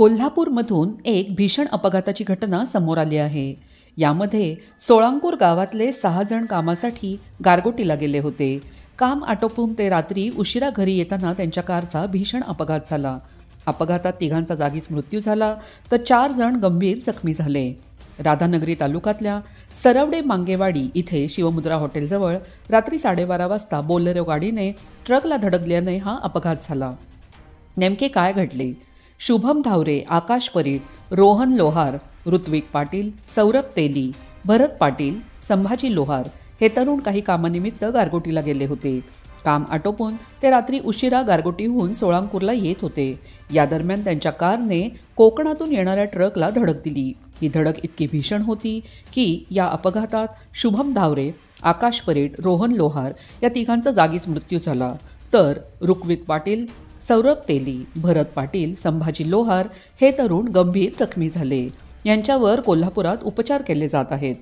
कोल्हापूरमधून एक भीषण अपघाताची घटना समोर आली आहे. यामध्ये सोळांपूर गावातले 6 जण कामासाठी गारगोटीला गेले होते. काम आटोपून ते रात्री उशिरा घरी येताना त्यांच्या कारचा भीषण अपघात झाला. अपघातात 3घांचा जागीच मृत्यू झाला तर 4 जण गंभीर जखमी झाले. राधानगरी तालुक्यातल्या सरवडे मांगेवाडी इथे शिवमुद्रा हॉटेलजवळ रात्री 12:30 वाजता बोलेरो गाडीने ट्रकला धडकल्याने हा अपघात झाला. नेमके काय घडले? शुभम धावरे, आकाश परीट, रोहन लोहार, ऋत्विक पाटील, सौरभ तेली, भरत पाटील, संभाजी लोहार हे तरुण काही कामानिमित्त गारगोटीला गेले होते. काम आटोपून ते रात्री उशिरा गारगोटीहून सोळांपूरला येत होते. या दरम्यान त्यांच्या कारने कोकणातून येणाऱ्या ट्रकला धडक दिली. ही धडक इतकी भीषण होती की या अपघातात शुभम धावरे, आकाश परीट, रोहन लोहार या 3घांचा जागीच मृत्यू झाला. तर ऋत्विक पाटील, सौरभ तेली, भरत पाटील, संभाजी लोहार हे तरुण गंभीर जखमी झाले. यांच्यावर कोल्हापुरात उपचार केले जात आहेत.